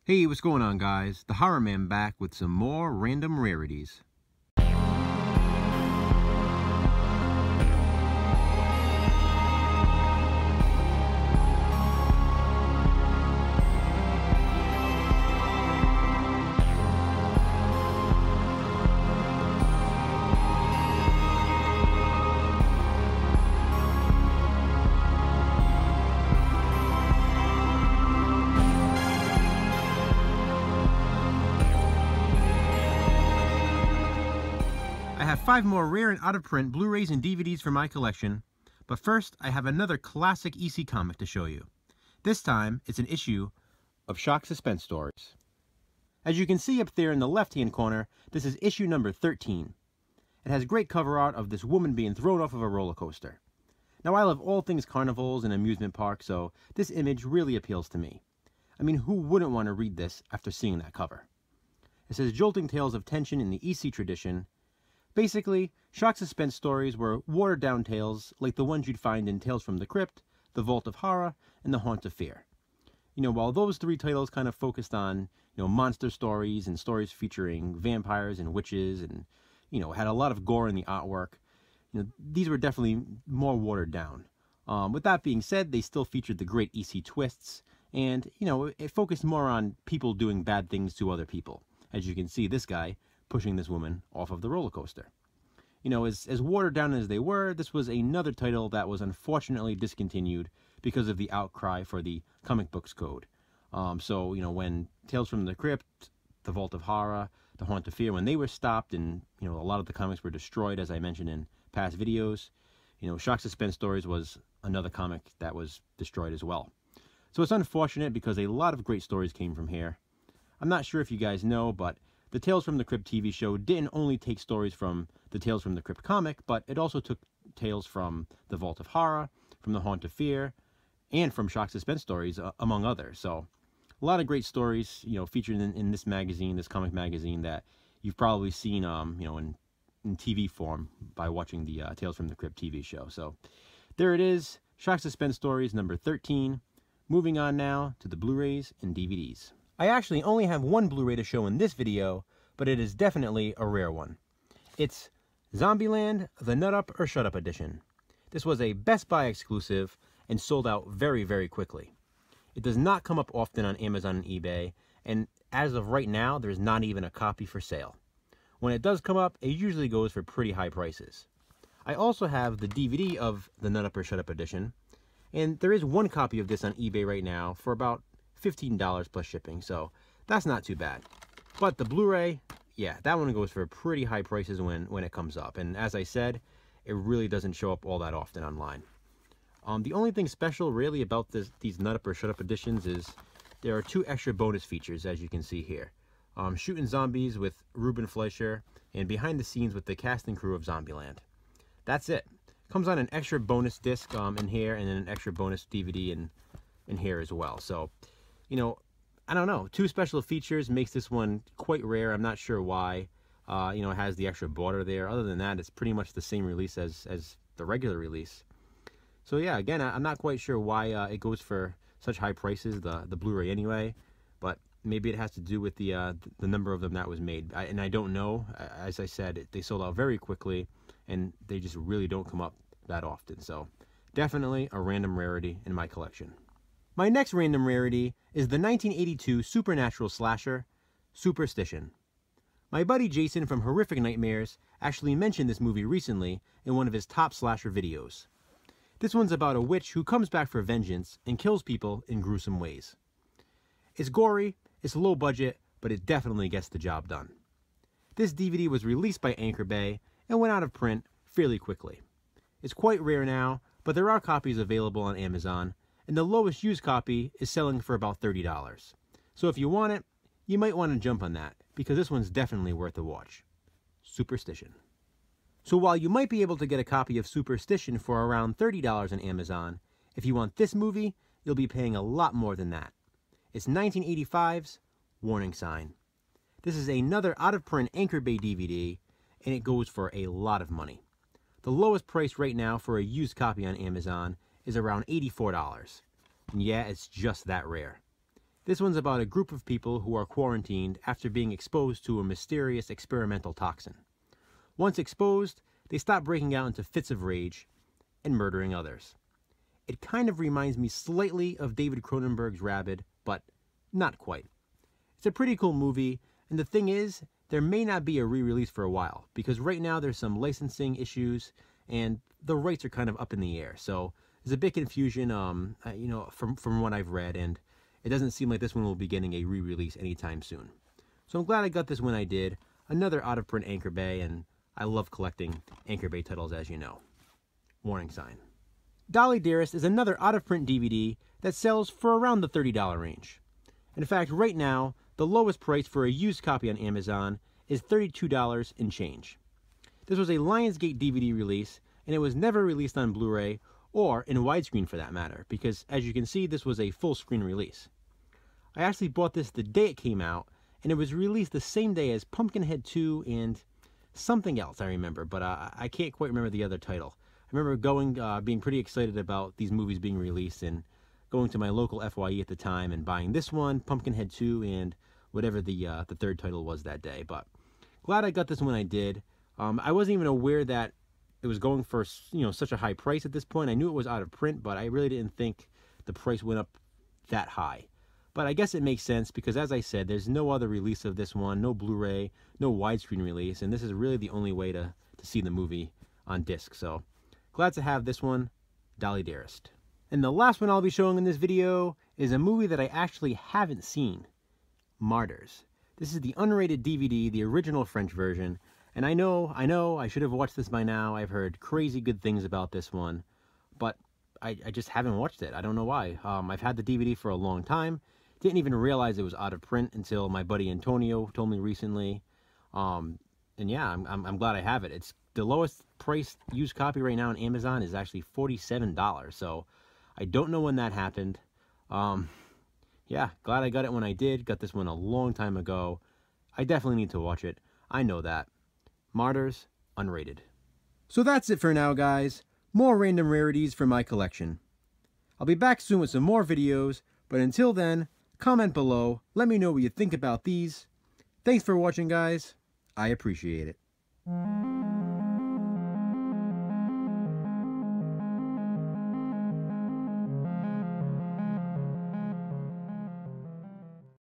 Hey, what's going on, guys? The Horror Man back with some more random rarities. I have 5 more rare and out-of-print Blu-rays and DVDs for my collection, but first I have another classic EC comic to show you. This time, it's an issue of Shock Suspense Stories. As you can see up there in the left-hand corner, this is issue number 13. It has great cover art of this woman being thrown off of a roller coaster. Now, I love all things carnivals and amusement parks, so this image really appeals to me. I mean, who wouldn't want to read this after seeing that cover? It says, jolting tales of tension in the EC tradition. Basically, Shock Suspense Stories were watered-down tales like the ones you'd find in Tales from the Crypt, The Vault of Horror, and The Haunt of Fear. You know, while those 3 titles kind of focused on, monster stories and stories featuring vampires and witches and, had a lot of gore in the artwork, these were definitely more watered down. With that being said, they still featured the great EC twists, and, it focused more on people doing bad things to other people. As you can see, this guy pushing this woman off of the roller coaster. As watered down as they were, this was another title that was unfortunately discontinued because of the outcry for the comic books code. So, when Tales from the Crypt, The Vault of Horror, The Haunt of Fear, when they were stopped and, a lot of the comics were destroyed, as I mentioned in past videos, Shock Suspense Stories was another comic that was destroyed as well. So it's unfortunate because a lot of great stories came from here. I'm not sure if you guys know, but the Tales from the Crypt TV show didn't only take stories from the Tales from the Crypt comic, but it also took tales from The Vault of Horror, from The Haunt of Fear, and from Shock Suspense Stories, among others. So a lot of great stories, featured in this magazine, this comic magazine, that you've probably seen, in TV form by watching the Tales from the Crypt TV show. So there it is, Shock Suspense Stories number 13. Moving on now to the Blu-rays and DVDs. I actually only have one Blu-ray to show in this video, but it is definitely a rare one. It's Zombieland, the Nut Up or Shut Up edition. This was a Best Buy exclusive and sold out very, very quickly. It does not come up often on Amazon and eBay, and as of right now, there's not even a copy for sale. When it does come up, it usually goes for pretty high prices. I also have the DVD of the Nut Up or Shut Up edition, and there is one copy of this on eBay right now for about $15 plus shipping, so that's not too bad. But the Blu-ray, yeah, that one goes for pretty high prices when it comes up, and as I said, it really doesn't show up all that often online. The only thing special really about these Nut Up or Shut Up editions is there are 2 extra bonus features, as you can see here. Shooting Zombies with Ruben Fleischer, and Behind the Scenes with the cast and crew of Zombieland. That's it. Comes on an extra bonus disc in here, and then an extra bonus DVD in here as well. So, I don't know. 2 special features makes this one quite rare. I'm not sure why. It has the extra border there. Other than that, it's pretty much the same release as the regular release. So yeah, again, I'm not quite sure why it goes for such high prices, the Blu-ray anyway. But maybe it has to do with the number of them that was made. And I don't know. As I said, they sold out very quickly, and they just really don't come up that often. So definitely a random rarity in my collection. My next random rarity is the 1982 supernatural slasher, Superstition. My buddy Jason from Horrific Nightmares actually mentioned this movie recently in one of his top slasher videos. This one's about a witch who comes back for vengeance and kills people in gruesome ways. It's gory, it's low budget, but it definitely gets the job done. This DVD was released by Anchor Bay and went out of print fairly quickly. It's quite rare now, but there are copies available on Amazon, and the lowest used copy is selling for about $30. So if you want it, you might want to jump on that, because this one's definitely worth a watch. Superstition. So while you might be able to get a copy of Superstition for around $30 on Amazon, if you want this movie, you'll be paying a lot more than that. It's 1985's Warning Sign. This is another out-of-print Anchor Bay DVD, and it goes for a lot of money. The lowest price right now for a used copy on Amazon is around $84. And yeah, it's just that rare. This one's about a group of people who are quarantined after being exposed to a mysterious experimental toxin. Once exposed, they stop breaking out into fits of rage and murdering others. It kind of reminds me slightly of David Cronenberg's Rabid, but not quite. It's a pretty cool movie, and the thing is, there may not be a re-release for a while, because right now there's some licensing issues, and the rights are kind of up in the air. So there's a bit confusion, from what I've read, and it doesn't seem like this one will be getting a re-release anytime soon. So I'm glad I got this when I did. Another out-of-print Anchor Bay, and I love collecting Anchor Bay titles, as you know. Warning sign. Dolly Dearest is another out-of-print DVD that sells for around the $30 range. In fact, right now, the lowest price for a used copy on Amazon is $32 and change. This was a Lionsgate DVD release, and it was never released on Blu-ray or in widescreen for that matter, because as you can see, this was a full screen release. I actually bought this the day it came out, and it was released the same day as Pumpkinhead 2 and something else I remember, but I can't quite remember the other title. I remember being pretty excited about these movies being released and going to my local FYE at the time and buying this one, Pumpkinhead 2, and whatever the third title was that day. But glad I got this when I did. I wasn't even aware that it was going for such a high price at this point. I knew it was out of print, but I really didn't think the price went up that high. But I guess it makes sense because, as I said, there's no other release of this one, no Blu-ray, no widescreen release, and this is really the only way to see the movie on disc. So glad to have this one, Dolly Dearest. And the last one I'll be showing in this video is a movie that I actually haven't seen, Martyrs. This is the unrated DVD, the original French version, and I know, I should have watched this by now. I've heard crazy good things about this one, but I just haven't watched it. I don't know why. I've had the DVD for a long time. Didn't even realize it was out of print until my buddy Antonio told me recently. And yeah, I'm glad I have it. It's the lowest priced used copy right now on Amazon is actually $47. So I don't know when that happened. Yeah, glad I got it when I did. Got this one a long time ago. I definitely need to watch it. I know that. Martyrs, unrated. So that's it for now, guys. More random rarities from my collection. I'll be back soon with some more videos, but until then, comment below. Let me know what you think about these. Thanks for watching, guys. I appreciate it.